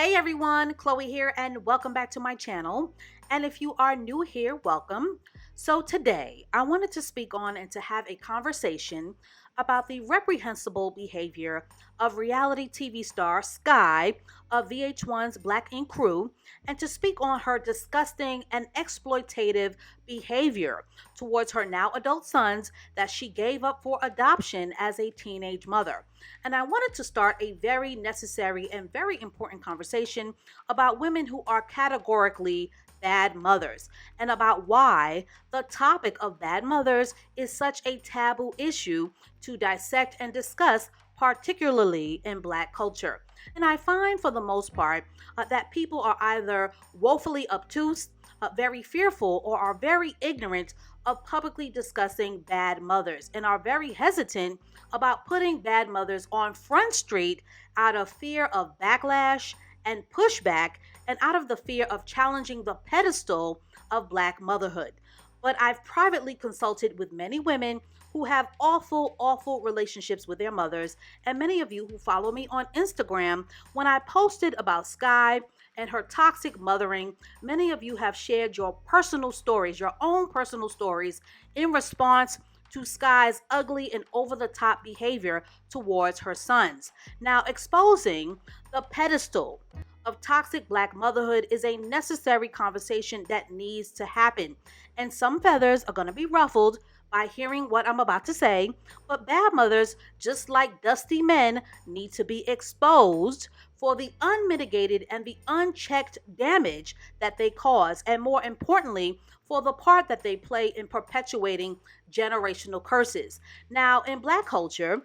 Hey everyone, Chloe here, and welcome back to my channel. And if you are new here, welcome. So, today I wanted to speak on and to have a conversation about the reprehensible behavior of reality TV star Sky of VH1's Black Ink Crew, and to speak on her disgusting and exploitative behavior towards her now adult sons that she gave up for adoption as a teenage mother. And I wanted to start a very necessary and very important conversation about women who are categorically bad mothers and about why the topic of bad mothers is such a taboo issue to dissect and discuss, particularly in Black culture. And I find for the most part that people are either woefully obtuse, very fearful, or are very ignorant of publicly discussing bad mothers and are very hesitant about putting bad mothers on Front Street out of fear of backlash and pushback and out of the fear of challenging the pedestal of Black motherhood. But I've privately consulted with many women who have awful, awful relationships with their mothers, and many of you who follow me on Instagram, when I posted about Sky and her toxic mothering, many of you have shared your personal stories, your own personal stories, in response to Sky's ugly and over the top behavior towards her sons. Now, exposing the pedestal of toxic Black motherhood is a necessary conversation that needs to happen. And some feathers are going to be ruffled by hearing what I'm about to say, but bad mothers, just like dusty men, need to be exposed for the unmitigated and the unchecked damage that they cause, and more importantly, for the part that they play in perpetuating generational curses. Now, in Black culture,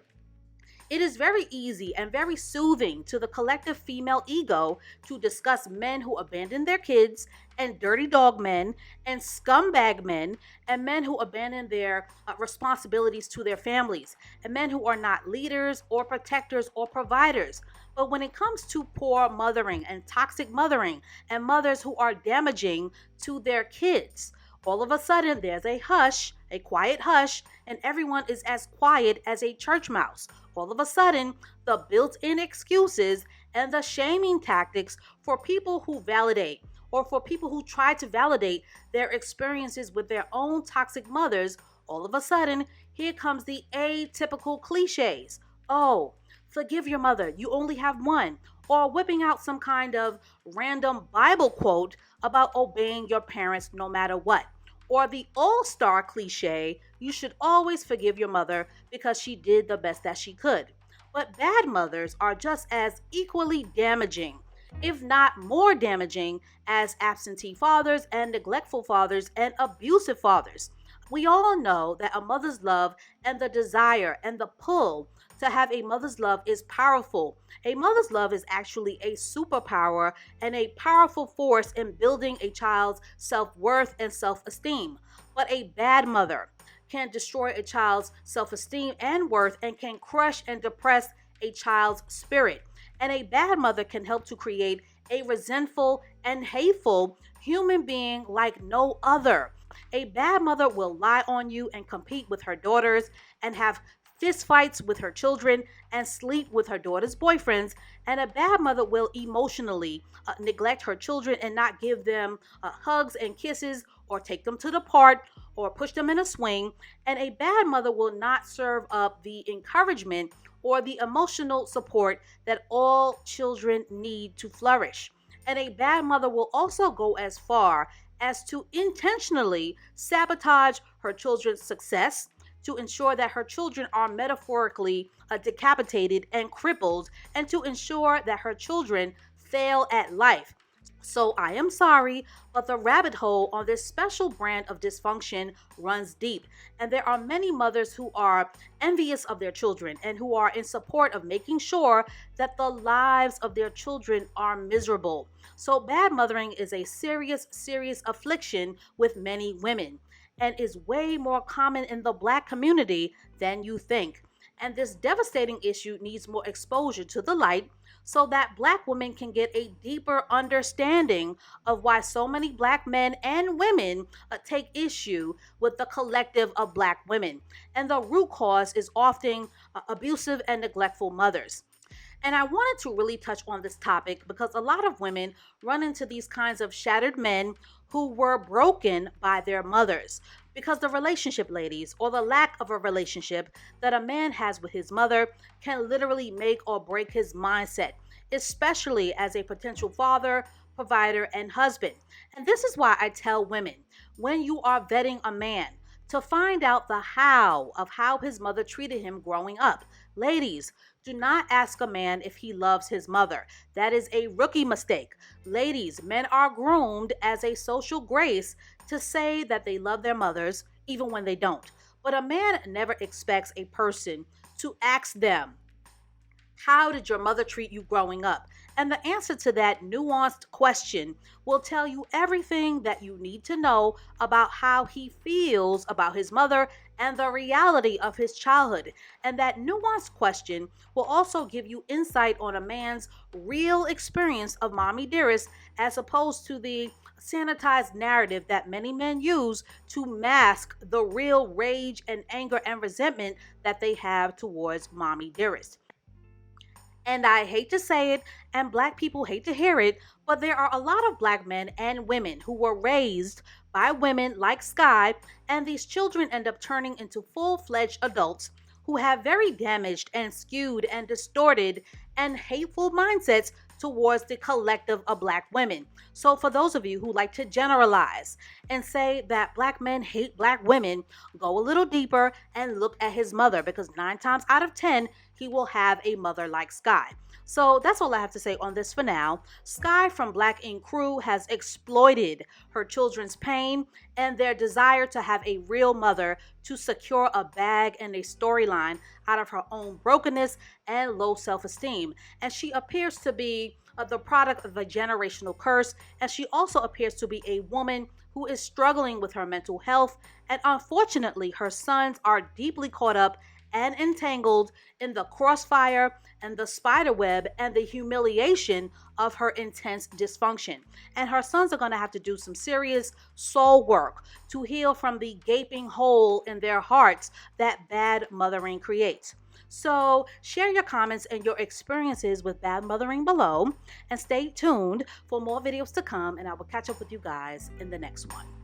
it is very easy and very soothing to the collective female ego to discuss men who abandon their kids, and dirty dog men, and scumbag men, and men who abandon their responsibilities to their families, and men who are not leaders or protectors or providers. But when it comes to poor mothering and toxic mothering and mothers who are damaging to their kids, all of a sudden there's a hush, a quiet hush, and everyone is as quiet as a church mouse. All of a sudden, the built in excuses and the shaming tactics for people who validate or for people who try to validate their experiences with their own toxic mothers, all of a sudden, here comes the atypical cliches. Oh, forgive your mother, you only have one. Or whipping out some kind of random Bible quote about obeying your parents no matter what. Or the all-star cliche, you should always forgive your mother because she did the best that she could. But bad mothers are just as equally damaging, if not more damaging, as absentee fathers and neglectful fathers and abusive fathers. We all know that a mother's love and the desire and the pull to have a mother's love is powerful. A mother's love is actually a superpower and a powerful force in building a child's self-worth and self-esteem. But a bad mother can destroy a child's self-esteem and worth and can crush and depress a child's spirit. And a bad mother can help to create a resentful and hateful human being like no other. A bad mother will lie on you and compete with her daughters and have fist fights with her children and sleep with her daughter's boyfriends. And a bad mother will emotionally neglect her children and not give them hugs and kisses or take them to the park or push them in a swing. And a bad mother will not serve up the encouragement or the emotional support that all children need to flourish. And a bad mother will also go as far as to intentionally sabotage her children's success to ensure that her children are metaphorically decapitated and crippled, and to ensure that her children fail at life. So I am sorry, but the rabbit hole on this special brand of dysfunction runs deep. And there are many mothers who are envious of their children and who are in support of making sure that the lives of their children are miserable. So bad mothering is a serious, serious affliction with many women and is way more common in the Black community than you think. And this devastating issue needs more exposure to the light so that Black women can get a deeper understanding of why so many Black men and women take issue with the collective of Black women. And the root cause is often abusive and neglectful mothers. And I wanted to really touch on this topic because a lot of women run into these kinds of shattered men who were broken by their mothers. Because the relationship, ladies, or the lack of a relationship that a man has with his mother can literally make or break his mindset, especially as a potential father, provider, and husband. And this is why I tell women, when you are vetting a man, to find out the how of how his mother treated him growing up. Ladies, do not ask a man if he loves his mother. That is a rookie mistake. Ladies, men are groomed as a social grace to say that they love their mothers even when they don't. But a man never expects a person to ask them, how did your mother treat you growing up? And the answer to that nuanced question will tell you everything that you need to know about how he feels about his mother and the reality of his childhood. And that nuanced question will also give you insight on a man's real experience of mommy dearest, as opposed to the sanitized narrative that many men use to mask the real rage and anger and resentment that they have towards mommy dearest. And I hate to say it, and black people hate to hear it, but there are a lot of black men and women who were raised by women like Sky, and these children end up turning into full fledged adults who have very damaged and skewed and distorted and hateful mindsets towards the collective of black women. So, for those of you who like to generalize and say that black men hate black women, go a little deeper and look at his mother, because 9 times out of 10, he will have a mother like Sky. So that's all I have to say on this for now. Sky from Black Ink Crew has exploited her children's pain and their desire to have a real mother to secure a bag and a storyline out of her own brokenness and low self esteem. And she appears to be the product of a generational curse, and she also appears to be a woman who is struggling with her mental health. And unfortunately, her sons are deeply caught up and entangled in the crossfire and the spider web and the humiliation of her intense dysfunction. And her sons are going to have to do some serious soul work to heal from the gaping hole in their hearts that bad mothering creates. So, share your comments and your experiences with bad mothering below, and stay tuned for more videos to come, and I will catch up with you guys in the next one.